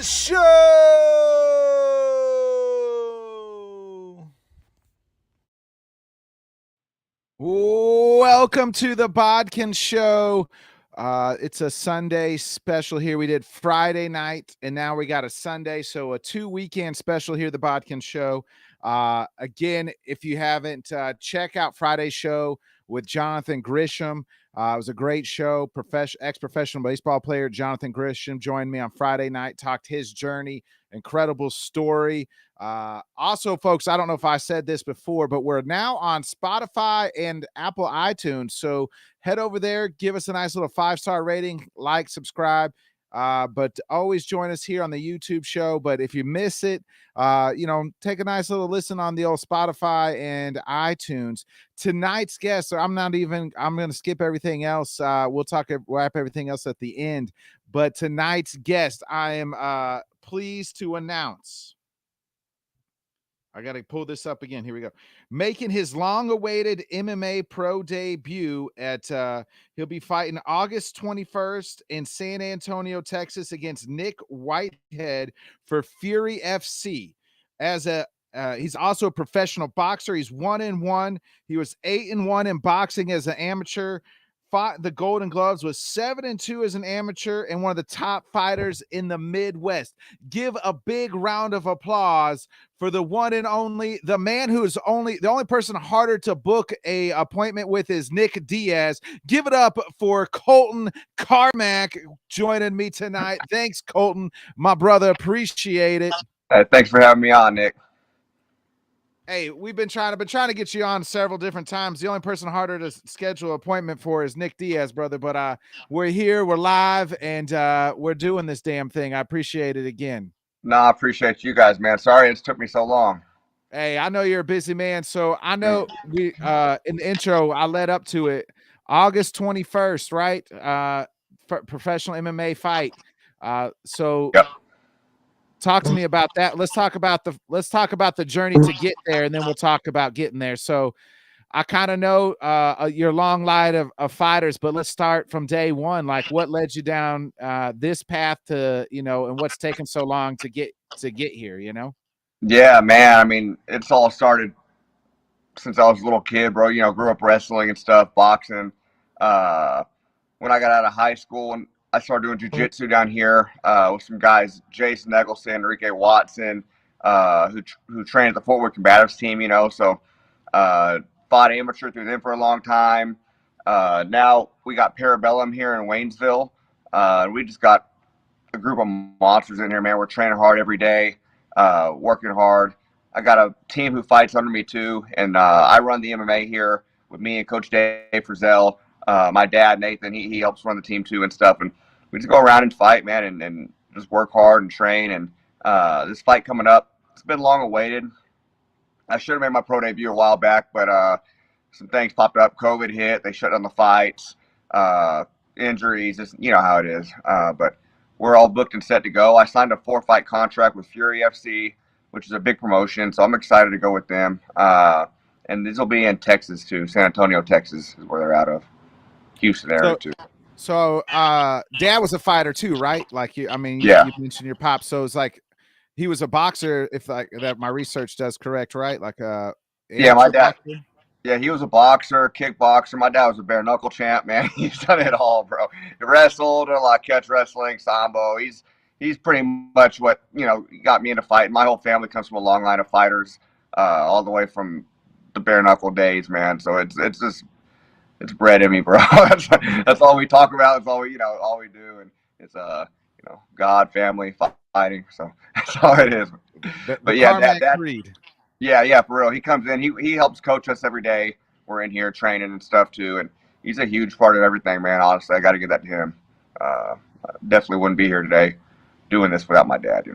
Show. Welcome to the Bodkin Show. It's a Sunday special here. We did Friday night, and now we got a Sunday, so a 2-weekend special here, the Bodkin Show. Again, if you haven't, check out Friday's show with Jonathan Grisham. It was a great show. Ex-professional baseball player Jonathan Grisham joined me on Friday night, talked his journey, incredible story. Also, folks, I don't know if I said this before, but we're now on Spotify and Apple iTunes. So head over there, give us a nice little 5-star rating, like, subscribe. But always join us here on the YouTube show. But if you miss it, take a nice little listen on the old Spotify and iTunes. Tonight's guest, I'm going to skip everything else. We'll wrap everything else at the end. But tonight's guest, I am pleased to announce. I got to pull this up again. Here we go. Making his long-awaited MMA pro debut he'll be fighting August 21st in San Antonio, Texas against Nick Whitehead for Fury FC. He's also a professional boxer. He's 1-1. He was 8-1 in boxing as an amateur. Fought the Golden Gloves, was 7-2 as an amateur, and one of the top fighters in the Midwest. Give a big round of applause for the one and only, the man who is the only person harder to book a appointment with is Nick Diaz. Give it up for Colten Carmack joining me tonight. Thanks, Colten, my brother. Appreciate it. Thanks for having me on, Nick. Hey, I've been trying to get you on several different times. The only person harder to schedule an appointment for is Nick Diaz, brother. But we're here, we're live, and we're doing this damn thing. I appreciate it again. No, I appreciate you guys, man. Sorry it's took me so long. Hey, I know you're a busy man, so I know we in the intro I led up to it. August 21st, right? Professional MMA fight. Yep. Talk to me about that. Let's talk about the journey to get there, and then we'll talk about getting there. So I kind of know your long line of fighters, but let's start from day one. Like, what led you down this path to, and what's taken so long to get here, Yeah, man. I mean, it's all started since I was a little kid, bro. Grew up wrestling and stuff, boxing. When I got out of high school, and I started doing jiu-jitsu down here with some guys, Jason Eggleston, Enrique Watson, who trained at the Fort Worth Combatives team, So fought amateur through them for a long time. Now we got Parabellum here in Waynesville. We just got a group of monsters in here, man. We're training hard every day, working hard. I got a team who fights under me too, and I run the MMA here with me and Coach Dave Frizzell. My dad, Nathan, he helps run the team too and stuff. And we just go around and fight, man, and just work hard and train. And this fight coming up, it's been long awaited. I should have made my pro debut a while back, but some things popped up. COVID hit. They shut down the fights, injuries, just, how it is. But we're all booked and set to go. I signed a 4-fight contract with Fury FC, which is a big promotion, so I'm excited to go with them. And this will be in Texas too. San Antonio, Texas is where they're out of. Houston area too. So dad was a fighter too, right? Like you mentioned your pop. So it's like he was a boxer, if like that my research does correct, right? Like my dad boxer? Yeah, he was a boxer, kickboxer. My dad was a bare knuckle champ, man. He's done it all, bro. He wrestled, a lot of catch wrestling, sambo. He's pretty much what got me into fighting. My whole family comes from a long line of fighters, all the way from the bare knuckle days, man. So it's just it's bred in me, bro. That's all we talk about. It's all we do, and it's God, family, fighting. So that's all it is. But yeah, Dad. Yeah, for real. He comes in. He helps coach us every day. We're in here training and stuff too, and he's a huge part of everything, man. Honestly, I got to give that to him. Definitely wouldn't be here today doing this without my dad.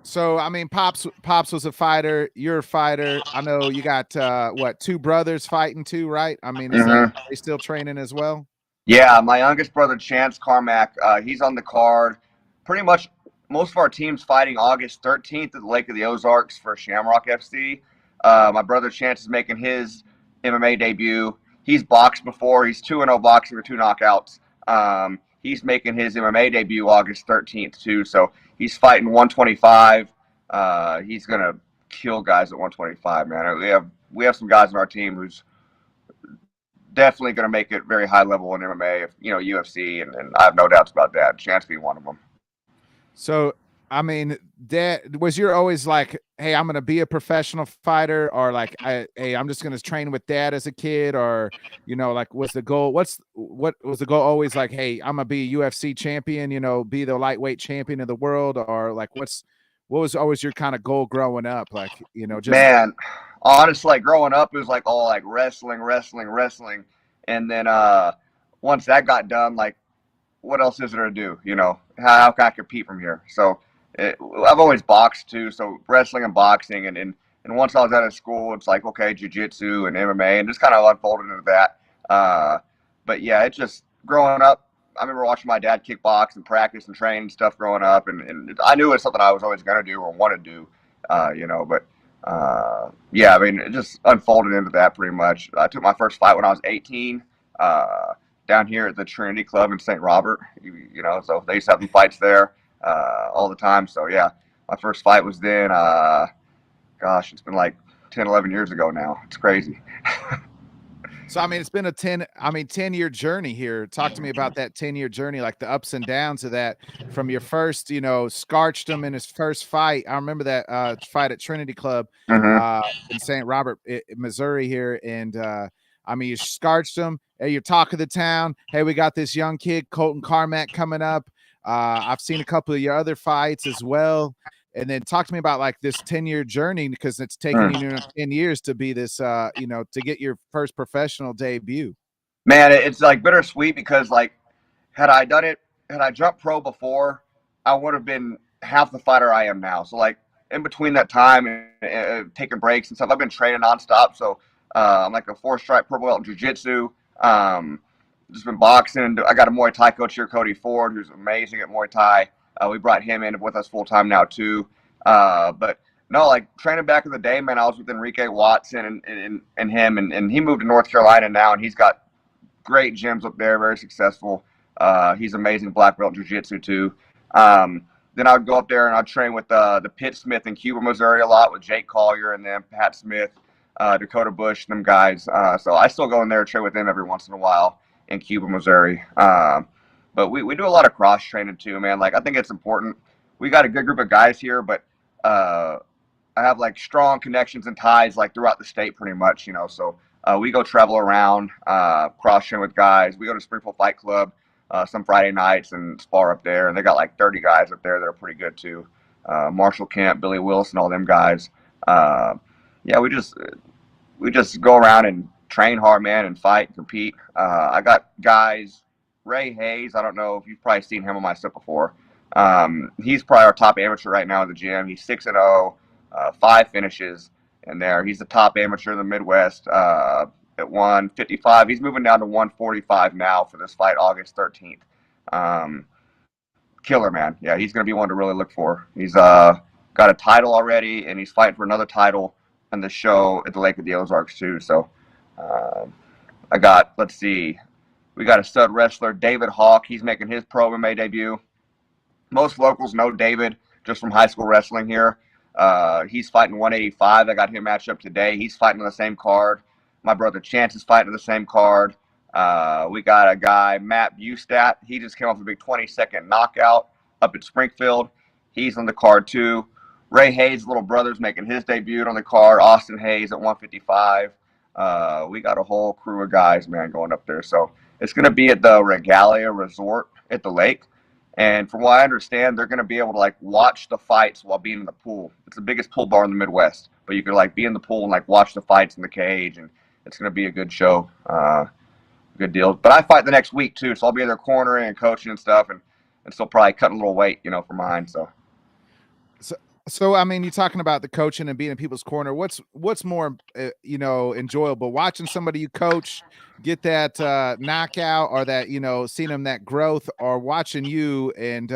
So, I mean, Pops was a fighter. You're a fighter. I know you got, 2 brothers fighting too, right? I mean, are they still training as well? Yeah, my youngest brother, Chance Carmack, he's on the card. Pretty much most of our team's fighting August 13th at the Lake of the Ozarks for Shamrock FC. My brother Chance is making his MMA debut. He's boxed before. He's 2-0 boxing with 2 knockouts. he's making his MMA debut August 13th too. So he's fighting 125. He's gonna kill guys at 125, man. We have some guys on our team who's definitely going to make it very high level in MMA, UFC, and I have no doubts about that. Chance being one of them. So, I mean, Dad, was you always like, hey, I'm going to be a professional fighter, or like, hey, I'm just going to train with Dad as a kid, or, like, was the goal? What was the goal always like, hey, I'm going to be a UFC champion, be the lightweight champion of the world, or like, what was always your kind of goal growing up? Like, just. Man, honestly, like growing up, it was like all like wrestling, wrestling, wrestling. And then once that got done, like, what else is there to do? How can I compete from here? So I've always boxed too. So wrestling and boxing, and once I was out of school, it's like, okay, jiu-jitsu and MMA, and just kind of unfolded into that. But yeah, it's just growing up. I remember watching my dad kickbox and practice and train and stuff growing up, and I knew it was something I was always going to do or want to do, but yeah, I mean, it just unfolded into that pretty much. I took my first fight when I was 18, down here at the Trinity Club in St. Robert, so they used to have some fights there, all the time. So yeah, my first fight was then, gosh, it's been like 10, 11 years ago now. It's crazy. So, I mean, it's been a 10-year journey here. Talk to me about that 10-year journey, like the ups and downs of that from your first, scarched him in his first fight. I remember that fight at Trinity Club in St. Robert, Missouri here. And I mean, you scarched him. Hey, you're talk of the town. Hey, we got this young kid, Colten Carmack, coming up. I've seen a couple of your other fights as well. And then talk to me about like this 10-year journey, because it's taken you 10 years to be this, to get your first professional debut. Man, it's like bittersweet because like had I jumped pro before, I would have been half the fighter I am now. So like in between that time and taking breaks and stuff, I've been training nonstop. So I'm like a 4-stripe purple belt in jiu-jitsu. Just been boxing. I got a Muay Thai coach here, Cody Ford, who's amazing at Muay Thai. We brought him in with us full time now too. But no, like training back in the day, man, I was with Enrique Watson and him, and he moved to North Carolina now, and he's got great gyms up there, very successful. He's amazing black belt jiu-jitsu too. Then I would go up there and I'd train with the Pitt Smith in Cuba, Missouri a lot with Jake Collier and them, Pat Smith, Dakota Bush, them guys. So I still go in there and train with them every once in a while in Cuba, Missouri. But we do a lot of cross training too, man. Like I think it's important. We got a good group of guys here, but I have like strong connections and ties like throughout the state pretty much, so we go travel around, cross train with guys. We go to Springfield Fight Club some Friday nights and spar up there, and they got like 30 guys up there that are pretty good too. Marshall Kemp, Billy Wilson, all them guys. Yeah, we just go around and train hard, man, and fight and compete. I got guys, Ray Hayes, I don't know if you've probably seen him on my stuff before. He's probably our top amateur right now in the gym. He's 6-0, 5 finishes in there. He's the top amateur in the Midwest at 155. He's moving down to 145 now for this fight, August 13th. Killer, man. Yeah, he's going to be one to really look for. He's got a title already, and he's fighting for another title in the show at the Lake of the Ozarks too. So I got, let's see, we got a stud wrestler, David Hawk. He's making his pro MMA debut. Most locals know David just from high school wrestling here. He's fighting 185. I got him matched up today. He's fighting on the same card. My brother Chance is fighting on the same card. We got a guy, Matt Bustat. He just came off a big 20-second knockout up at Springfield. He's on the card too. Ray Hayes' little brother's making his debut on the card. Austin Hayes at 155. We got a whole crew of guys, man, going up there. So it's going to be at the Regalia Resort at the lake. And from what I understand, they're going to be able to like watch the fights while being in the pool. It's the biggest pool bar in the Midwest, but you can like be in the pool and like watch the fights in the cage, and it's going to be a good show. Good deal. But I fight the next week too, so I'll be in there cornering and coaching and stuff, and still probably cutting a little weight, for mine. So I mean, you're talking about the coaching and being in people's corner. What's more, enjoyable, watching somebody you coach get that knockout, or that seeing them that growth, or watching you and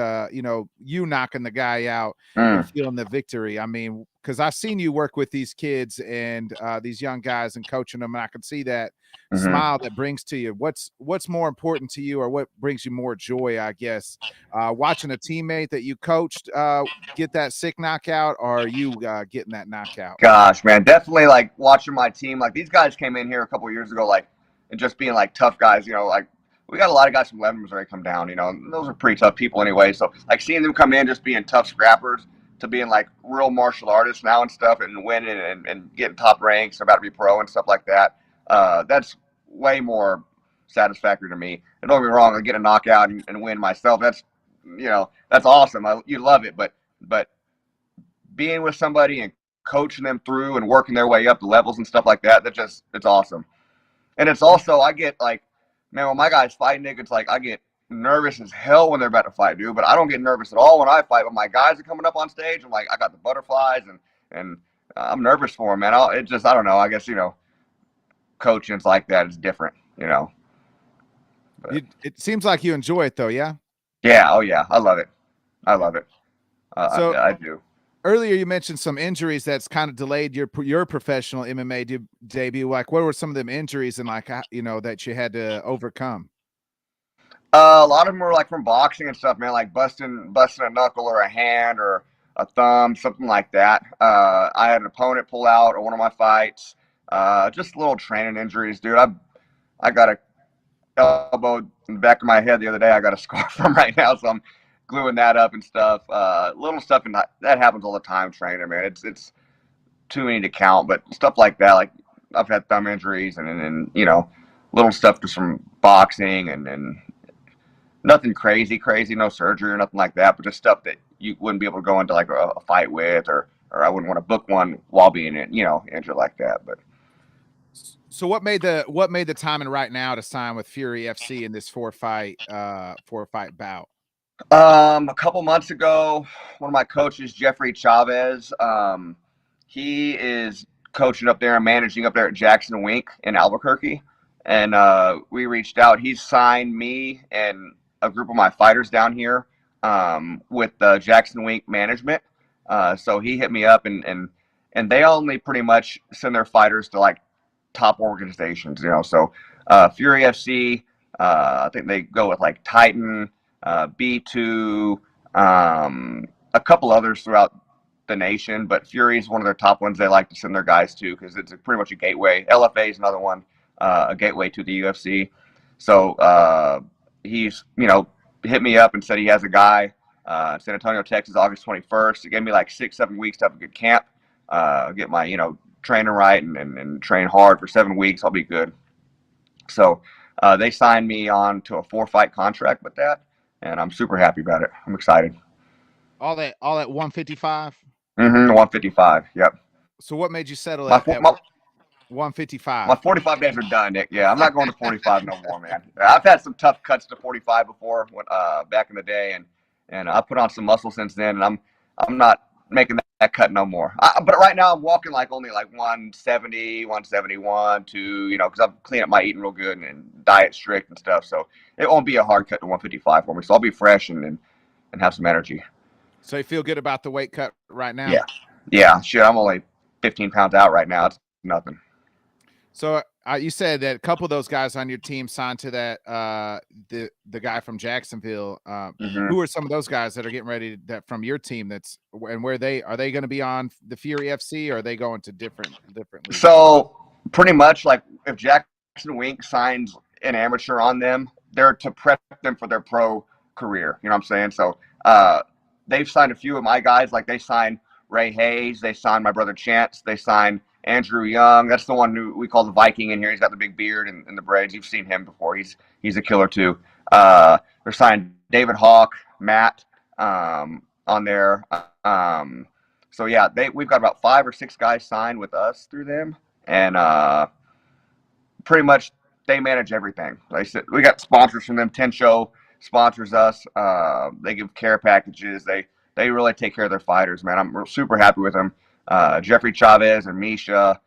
you knocking the guy out and feeling the victory? I mean, because I've seen you work with these kids and these young guys and coaching them, and I can see that smile that brings to you. What's more important to you, or what brings you more joy, I guess, watching a teammate that you coached get that sick knockout, or are you getting that knockout? Gosh, man, definitely like watching my team. Like these guys came in here a couple of years ago, like and just being like tough guys. Like we got a lot of guys from Lebanon already come down. And those are pretty tough people anyway. So like seeing them come in, just being tough scrappers, to being like real martial artists now and stuff, and winning and getting top ranks, about to be pro and stuff like that. That's way more satisfactory to me. And don't get me wrong, I get a knockout and win myself. That's awesome. You love it, but being with somebody and coaching them through and working their way up the levels and stuff like that, it's awesome. And it's also, I get like, man, when my guys fight, Nick, it's like I get nervous as hell when they're about to fight, dude. But I don't get nervous at all when I fight. When my guys are coming up on stage, I'm like, I got the butterflies, and I'm nervous for them, man. I don't know. I guess coaching's like that. It's different, But, it seems like you enjoy it though, yeah. Yeah. Oh yeah. I love it. So I do. Earlier, you mentioned some injuries that's kind of delayed your professional MMA debut. Like, what were some of them injuries, and like that you had to overcome? A lot of them were like from boxing and stuff, man. Like busting a knuckle or a hand or a thumb, something like that. I had an opponent pull out on one of my fights. Just little training injuries, dude. I got a elbow in the back of my head the other day. I got a scar from right now, so I'm gluing that up and stuff. Little stuff, and that happens all the time training, man. It's too many to count, but stuff like that. Like I've had thumb injuries and little stuff just from boxing and nothing crazy, no surgery or nothing like that, but just stuff that you wouldn't be able to go into like a fight with, or I wouldn't want to book one while being injured like that. But so what made the timing right now to sign with Fury FC in this four fight bout? A couple months ago, one of my coaches, Jeffrey Chavez, he is coaching up there and managing up there at Jackson Wink in Albuquerque. And we reached out. He's signed me and a group of my fighters down here with Jackson Wink management. So he hit me up, and they only pretty much send their fighters to like top organizations, So Fury FC, I think they go with like Titan, B2, a couple others throughout the nation, but Fury is one of their top ones they like to send their guys to because it's pretty much a gateway. LFA is another one, a gateway to the UFC. So he's hit me up and said he has a guy in San Antonio, Texas, August 21st. It gave me like 6-7 weeks to have a good camp, get my training right and train hard for 7 weeks. I'll be good. So they signed me on to a 4-fight contract with that, and I'm super happy about it. I'm excited. All at 155? 155, yep. So what made you settle at 155? My 45 days are done, Nick. Yeah, I'm not going to 45 no more, man. I've had some tough cuts to 45 before, back in the day, and I put on some muscle since then, and I'm not making that cut no more. But right now I'm walking like only like 170, 171 to, because I'm cleaning up my eating real good and diet strict and stuff. So it won't be a hard cut to 155 for me. So I'll be fresh and have some energy. So you feel good about the weight cut right now? Yeah. Shit, I'm only 15 pounds out right now. It's nothing. So you said that a couple of those guys on your team signed to that the guy from Jacksonville. Who are some of those guys that are getting ready from your team? And where are they going to be on the Fury FC, or are they going to different leagues? So pretty much like if Jackson Wink signs an amateur on them, they're to prep them for their pro career. You know what I'm saying? So they've signed a few of my guys. Like they signed Ray Hayes, they signed my brother Chance, they signed Andrew Young. That's the one who we call the Viking in here. He's got the big beard and the braids. You've seen him before. He's a killer too. They're signed David Hawk, Matt on there. So yeah, we've got about 5 or 6 guys signed with us through them, and pretty much they manage everything. Like I said, we got sponsors from them. 10 Show sponsors us. They give care packages. They really take care of their fighters, man. I'm super happy with them. Jeffrey Chavez and Misha,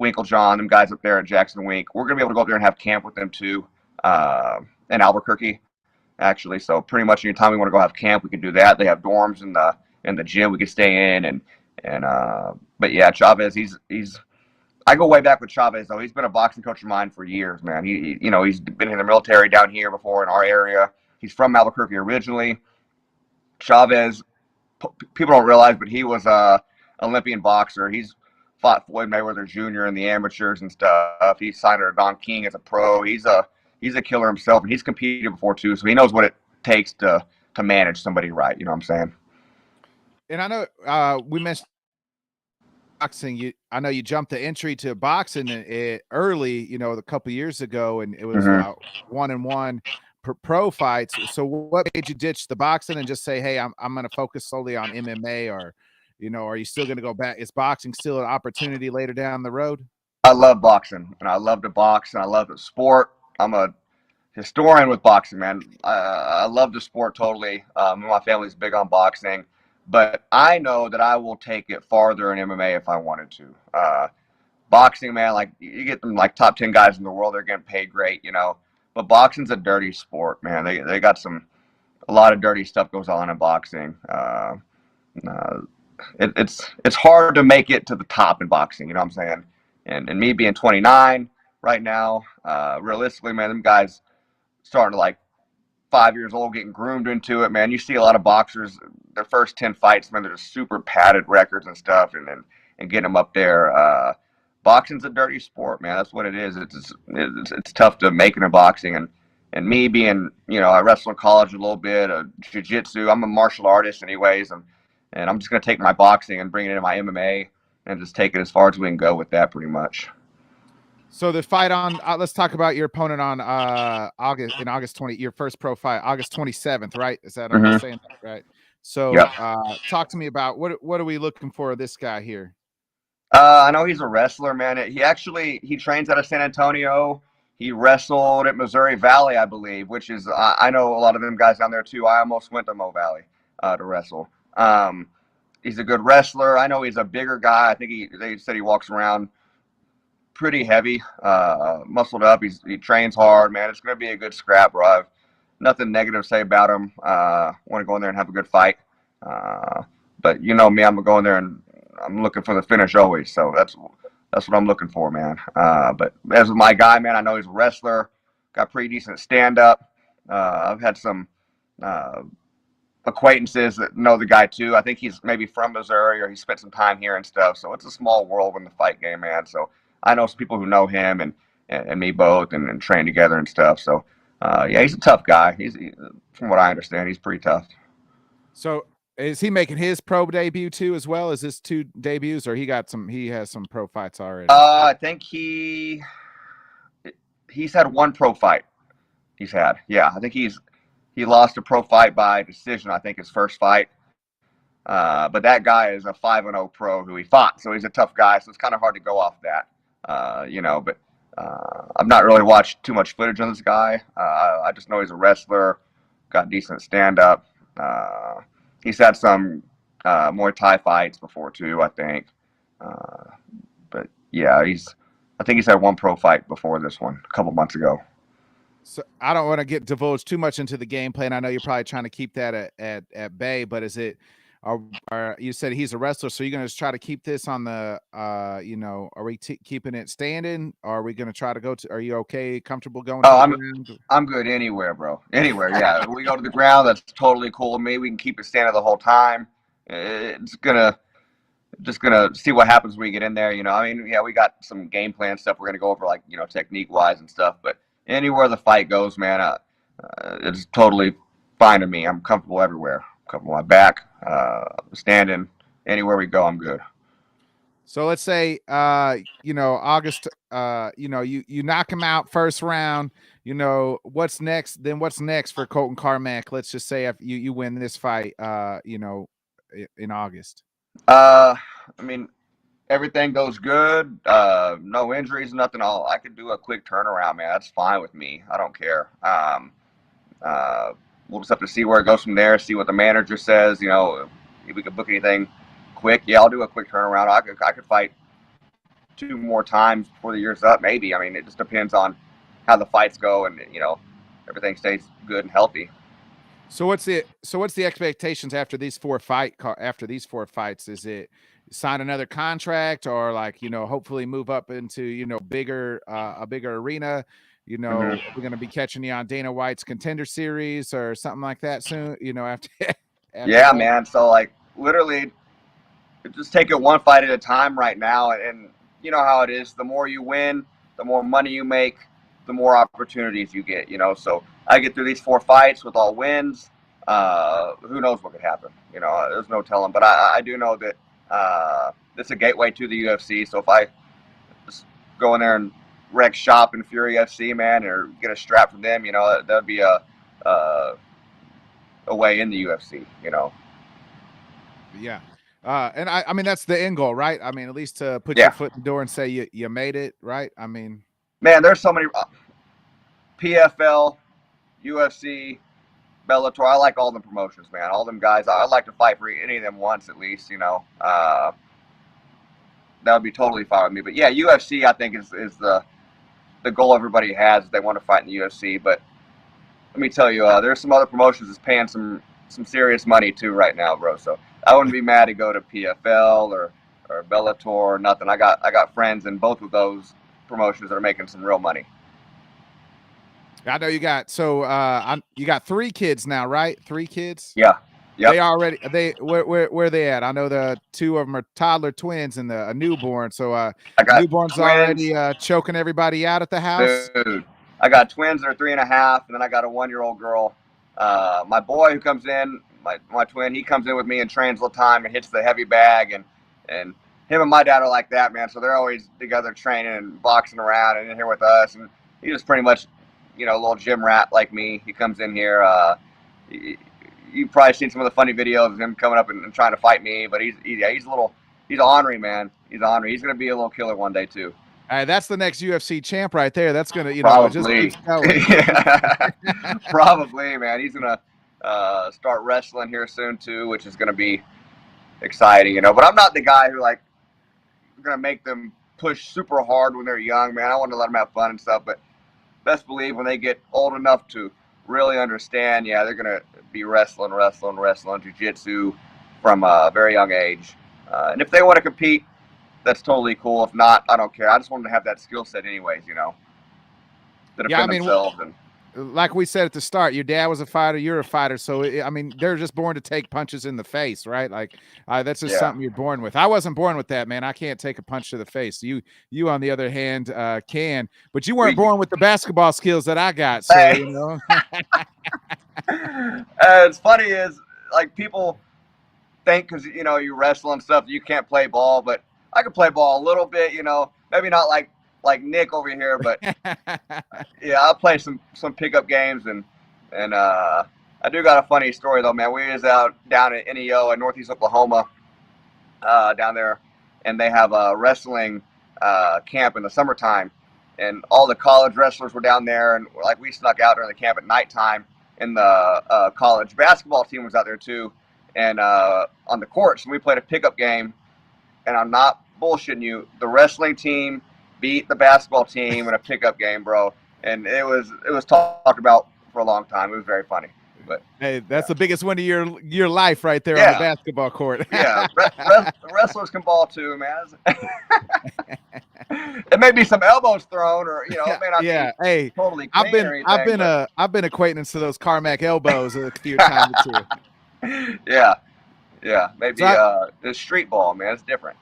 Winklejohn, them guys up there at Jackson Wink. We're going to be able to go up there and have camp with them too, in Albuquerque, actually. So pretty much anytime we want to go have camp, we can do that. They have dorms in in the gym we could stay in, and but yeah, Chavez, he's I go way back with Chavez though. He's been a boxing coach of mine for years, man. You know, he's been in the military down here before in our area. He's from Albuquerque originally. Chavez, people don't realize, but he was a Olympian boxer. He's fought Floyd Mayweather Jr. in the amateurs and stuff. He signed under Don King as a pro. He's a killer himself, and he's competed before too, so he knows what it takes to manage somebody right. You know what I'm saying? And I know we mentioned boxing. I know you jumped the entry to boxing early, you know, a couple years ago, and it was Mm-hmm. 1-1 pro fights. So what made you ditch the boxing and just say, hey, I'm going to focus solely on MMA, or, you know, are you still going to go back? Is boxing still an opportunity later down the road? I love boxing, and I love to box, and I love the sport. I'm a historian with boxing, man. I love the sport totally. My family's big on boxing, but I know that I will take it farther in MMA if I wanted to. Boxing, man, like you get them like top 10 guys in the world, they're getting paid great, you know. But boxing's a dirty sport, man. They got a lot of dirty stuff goes on in boxing. Uh, it's hard to make it to the top in boxing. You know what I'm saying? And me being 29 right now, realistically, man, them guys starting to like 5 years old, getting groomed into it, man. You see a lot of boxers, their first 10 fights, man, they're just super padded records and stuff, and getting them up there. Boxing's a dirty sport, man. That's what it is. It's tough to make it in boxing, and me being, you know, I wrestled in college a little bit, jiu-jitsu. I'm a martial artist, anyways, and I'm just gonna take my boxing and bring it into my MMA and just take it as far as we can go with that, pretty much. So the fight on, let's talk about your opponent on August 20, your first pro fight, August 27th, right? Is that, am I Mm-hmm. saying that right? So Yep. talk to me about what are we looking for this guy here? I know he's a wrestler, man. He trains out of San Antonio. He wrestled at Missouri Valley, I believe, which is I know a lot of them guys down there too. I almost went to Mo Valley to wrestle. He's a good wrestler. I know he's a bigger guy. I think they said he walks around pretty heavy, muscled up. He trains hard, man. It's gonna be a good scrap, bro. I've nothing negative to say about him. Want to go in there and have a good fight. But you know me, I'm gonna go in there and I'm looking for the finish always. So that's what I'm looking for, man. But as my guy, man, I know he's a wrestler. Got pretty decent stand up. I've had some uh, acquaintances that know the guy too. I think he's maybe from Missouri or he spent some time here and stuff. So it's a small world in the fight game, man. So I know some people who know him and me both and train together and stuff. So yeah, he's a tough guy. From what I understand, he's pretty tough. So is he making his pro debut too as well? Is this two debuts, or he has some pro fights already? I think he's had one pro fight. He's had, yeah. I think he lost a pro fight by decision. I think his first fight. But that guy is a 5-0 pro who he fought, so he's a tough guy. So it's kind of hard to go off that, you know. But I've not really watched too much footage on this guy. I just know he's a wrestler, got decent stand up. He's had some Muay Thai fights before too, I think. But yeah, I think he's had one pro fight before this one a couple months ago. So I don't want to get divulged too much into the game plan. I know you're probably trying to keep that at bay, but is it? You said he's a wrestler, so you're gonna just try to keep this on the, you know, are we keeping it standing? Or are we gonna try to go to? Are you okay, comfortable going to the ground? I'm good anywhere, bro. Anywhere, yeah. If we go to the ground, that's totally cool with me. We can keep it standing the whole time. It's just gonna see what happens when we get in there. You know, I mean, yeah, we got some game plan stuff we're gonna go over, like, you know, technique wise and stuff. But anywhere the fight goes, man, it's totally fine to me. I'm comfortable everywhere. I'm comfortable on my back, standing. Anywhere we go, I'm good. So let's say, you know, August, you know, you knock him out first round. You know, what's next? Then what's next for Colten Carmack? Let's just say if you win this fight, you know, in August. I mean, everything goes good. No injuries, nothing. I could do a quick turnaround, man. That's fine with me. I don't care. Uh, we'll just have to see where it goes from there. See what the manager says. You know, if we could book anything quick, yeah, I'll do a quick turnaround. I could fight 2 more times before the year's up, maybe. I mean, it just depends on how the fights go and, you know, everything stays good and healthy. So what's the expectations after these four fights? Is it sign another contract, or like, hopefully move up into, bigger a bigger arena? We're gonna be catching you on Dana White's Contender Series or something like that soon, after after Yeah, that. man. So like literally just take it one fight at a time right now. And you know how it is. The more you win, the more money you make, the more opportunities you get. So I get through these four fights with all wins. Who knows what could happen? There's no telling. But I do know that it's a gateway to the UFC. So if I just go in there and wreck shop in Fury FC, man, or get a strap from them, that'd be a way in the UFC. Yeah. And I mean, that's the end goal, right? I mean, at least to put your Yeah, foot in the door and say you made it, right? I mean, man. There's so many PFL, UFC, Bellator. I like all the promotions, man. All them guys. I'd like to fight for any of them once at least. That would be totally fine with me. But yeah, UFC I think is the goal everybody has. They want to fight in the UFC. But let me tell you, there's some other promotions that's paying some serious money too right now, bro. So I wouldn't be mad to go to PFL or Bellator or nothing. I got friends in both of those promotions that are making some real money. I know you got you got 3 kids now, right? 3 kids. Yeah. Yep. Where they at? I know the 2 of them are toddler twins and a newborn. So I got newborn's twins. already choking everybody out at the house. Dude, I got twins that are 3.5, and then I got a 1-year-old girl. My boy who comes in, my twin, he comes in with me and trains all the time and hits the heavy bag, and him and my dad are like that, man. So they're always together training and boxing around and in here with us, and he's just pretty much, a little gym rat like me. He comes in here. You've probably seen some of the funny videos of him coming up and trying to fight me, but he's ornery, man. He's ornery. He's gonna be a little killer one day too. That's the next UFC champ right there. That's gonna, just Probably. keeps going. Yeah. Probably, man. He's gonna start wrestling here soon too, which is gonna be exciting, But I'm not the guy who gonna make them push super hard when they're young, man. I want to let them have fun and stuff, but best believe when they get old enough to really understand, yeah, they're gonna be wrestling jiu-jitsu from a very young age. And if they want to compete, that's totally cool. If not, I don't care. I just want them to have that skill set anyways, to defend themselves. And like we said at the start, your dad was a fighter, you're a fighter. So, they're just born to take punches in the face, right? Like, that's just something you're born with. I wasn't born with that, man. I can't take a punch to the face. You on the other hand, can. But you weren't born with the basketball skills that I got. So, hey. It's funny is, people think because, you wrestle and stuff, you can't play ball. But I can play ball a little bit, maybe not like Nick over here, but yeah, I'll play some pickup games and I do got a funny story though, man. We was out down at NEO in Northeast Oklahoma, down there, and they have a wrestling camp in the summertime, and all the college wrestlers were down there, and we snuck out during the camp at nighttime, and the college basketball team was out there too, and on the courts, and we played a pickup game, and I'm not bullshitting you, the wrestling team beat the basketball team in a pickup game, bro. And it was talked about for a long time. It was very funny. But hey, that's the biggest win of your life right there on the basketball court. Yeah, wrestlers can ball too, man. It may be some elbows thrown, or it may not be hey, totally I've been acquaintance to those Carmack elbows a few times too. Yeah, maybe the street ball, man. It's different,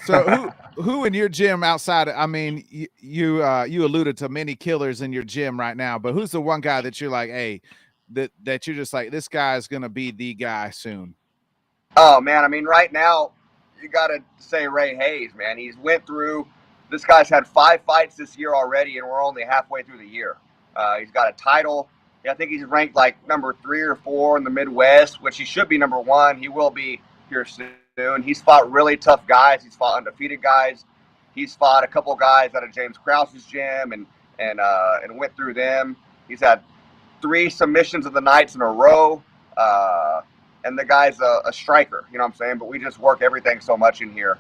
So who in your gym outside? I mean, you alluded to many killers in your gym right now, but who's the one guy that you're like, hey, that you're just like, this guy is gonna be the guy soon? Oh man, I mean, right now you gotta say Ray Hayes, man. This guy's had 5 fights this year already, and we're only halfway through the year. He's got a title. Yeah, I think he's ranked number 3 or 4 in the Midwest, which he should be number 1. He will be here soon. He's fought really tough guys. He's fought undefeated guys. He's fought a couple guys out of James Krause's gym and went through them. He's had 3 submissions of the nights in a row. And the guy's a striker, you know what I'm saying? But we just work everything so much in here.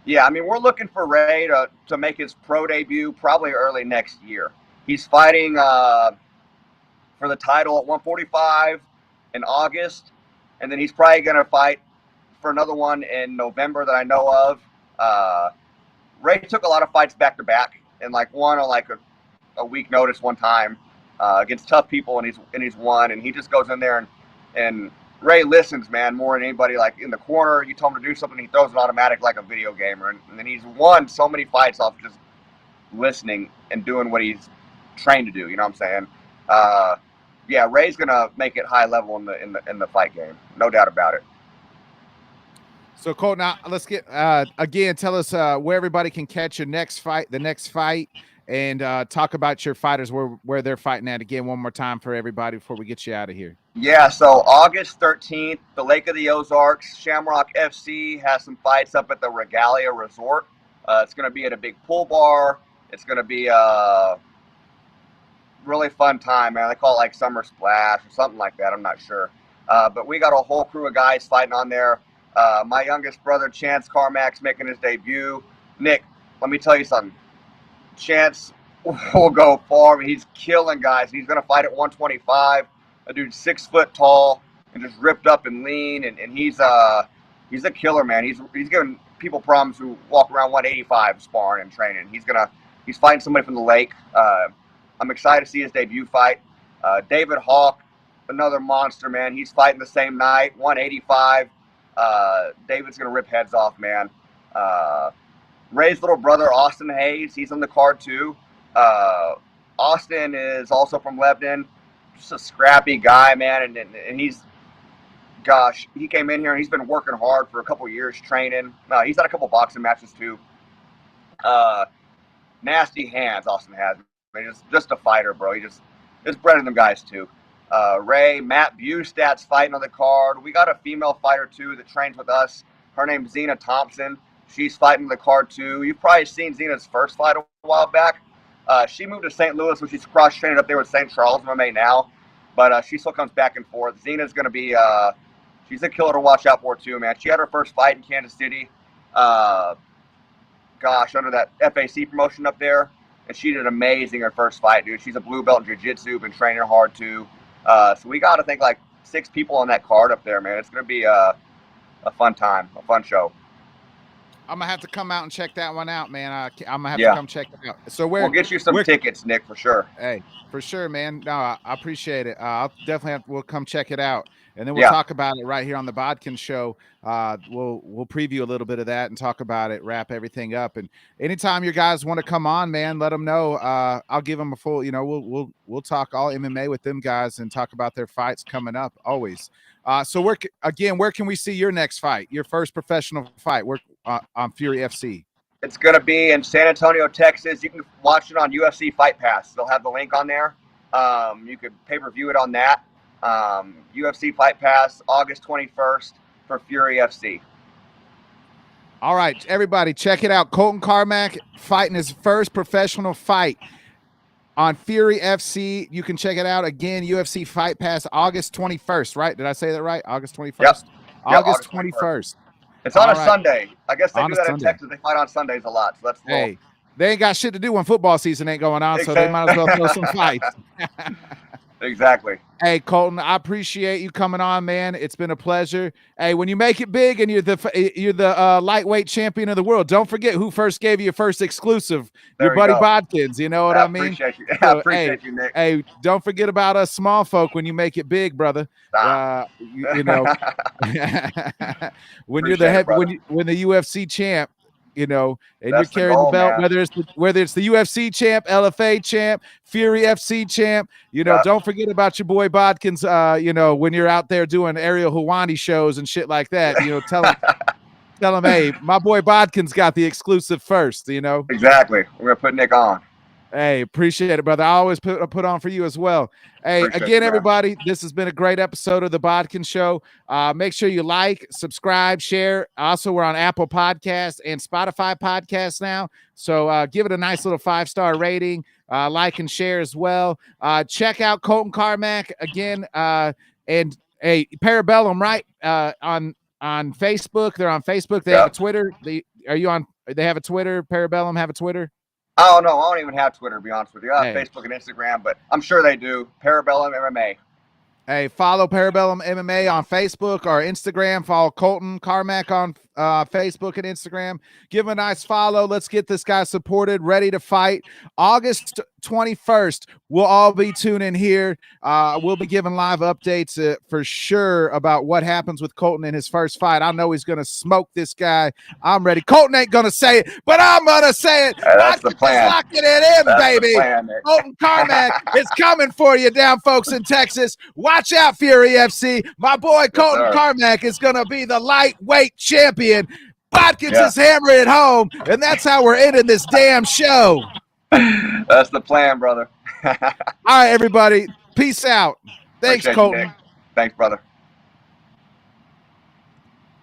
Yeah, I mean, we're looking for Ray to make his pro debut probably early next year. He's fighting for the title at 145 in August, and then he's probably going to fight for another one in November that I know of. Ray took a lot of fights back to back, and like won on like a week notice one time against tough people, and he's won, and he just goes in there and Ray listens, man, more than anybody. Like in the corner, you told him to do something, he throws it automatic like a video gamer, and then he's won so many fights off just listening and doing what he's trained to do. You know what I'm saying? Yeah, Ray's gonna make it high level in the fight game, no doubt about it. So, Colten, now let's get again. Tell us where everybody can catch your next fight, and talk about your fighters where they're fighting at. Again, one more time for everybody before we get you out of here. Yeah, so August 13th, the Lake of the Ozarks, Shamrock FC has some fights up at the Regalia Resort. It's going to be at a big pool bar. It's going to be a really fun time, man. They call it like Summer Splash or something like that. I'm not sure. But we got a whole crew of guys fighting on there. My youngest brother, Chance Carmack's making his debut. Nick, let me tell you something. Chance will go far. I mean, he's killing guys. He's going to fight at 125. A dude 6 foot tall and just ripped up and lean, and he's a killer, man. He's giving people problems who walk around 185 sparring and training. He's fighting somebody from the lake. I'm excited to see his debut fight. David Hawk, another monster, man. He's fighting the same night, 185. David's gonna rip heads off, man. Ray's little brother, Austin Hayes, he's on the card too. Austin is also from Lebanon. Just a scrappy guy, man, and he's, gosh, he came in here and he's been working hard for a couple years training. He's had a couple boxing matches too. Nasty hands Austin has. I mean, just a fighter, bro. He's bred in them guys too. Matt Bustad's fighting on the card. We got a female fighter too that trains with us. Her name's Zena Thompson. She's fighting on the card too. You've probably seen Zena's first fight a while back. She moved to St. Louis, which she's cross-trained up there with St. Charles MMA now. But she still comes back and forth. Zena's going to be she's a killer to watch out for too, man. She had her first fight in Kansas City. Gosh, under that FAC promotion up there. And she did amazing her first fight, dude. She's a blue belt in jiu-jitsu, been training hard too. So we got to think like 6 people on that card up there, man. It's going to be a fun time, a fun show. I'm gonna have to come out and check that one out, man. I'm gonna have to come check it out. So we'll get you some tickets, Nick, for sure. Hey, for sure, man. No, I appreciate it. I'll definitely we'll come check it out, and then we'll talk about it right here on the Bodkin Show. We'll preview a little bit of that and talk about it, wrap everything up. And anytime you guys want to come on, man, let them know. I'll give them a full. You know, we'll talk all MMA with them guys and talk about their fights coming up always. So where can we see your next fight, your first professional fight? We're on Fury FC. It's going to be in San Antonio, Texas. You can watch it on UFC Fight Pass. They'll have the link on there. You could pay-per-view it on that. UFC Fight Pass, August 21st for Fury FC. All right, everybody, check it out. Colten Carmack fighting his first professional fight on Fury FC. You can check it out again. UFC Fight Pass, August 21st, right? Did I say that right? August 21st? Yep. August 21st. It's on a Sunday. I guess they do that in Texas. They fight on Sundays a lot. So that's cool. Hey, they ain't got shit to do when football season ain't going on, so they might as well throw some fights. Exactly. Hey, Colten, I appreciate you coming on, man. It's been a pleasure. Hey, when you make it big and you're the lightweight champion of the world, don't forget who first gave you your first exclusive. Your buddy Bodkins. You know what I mean? Appreciate you. I appreciate you, Nick. Hey, don't forget about us small folk when you make it big, brother. You know, when you're when the UFC champ. You know, and you're carrying the belt, man. whether it's the UFC champ, LFA champ, Fury FC champ. You know, don't forget about your boy Bodkins. You know, when you're out there doing Ariel Helwani shows and shit like that. You know, tell him, hey, my boy Bodkins got the exclusive first. You know, exactly. We're gonna put Nick on. Hey, appreciate it, brother. I always put on for you as well. Hey, again, everybody, this has been a great episode of the Bodkin Show. Make sure you like, subscribe, share. Also, we're on Apple Podcasts and Spotify Podcasts now. So give it a nice little 5-star rating. Like and share as well. Check out Colten Carmack again. And hey, Parabellum, right? On Facebook. They're on Facebook. They have a Twitter. They have a Twitter. Parabellum have a Twitter. I don't know. I don't even have Twitter, to be honest with you. I have Hey. Facebook and Instagram, but I'm sure they do. Parabellum MMA. Hey, follow Parabellum MMA on Facebook or Instagram. Follow Colten Carmack on Facebook and Instagram. Give him a nice follow. Let's get this guy supported, ready to fight. August 21st, we'll all be tuning here. We'll be giving live updates for sure about what happens with Colten in his first fight. I know he's going to smoke this guy. I'm ready. Colten ain't going to say it, but I'm going to say it. That's the plan. Locking it in, That's baby. Colten Carmack is coming for you down, folks in Texas. Watch out, Fury FC. My boy Colten Carmack is going to be the lightweight champion. Watkins is hammering it home, and that's how we're ending this damn show. That's the plan, brother. All right, everybody. Peace out. Thanks, Appreciate Colten. Thanks, brother.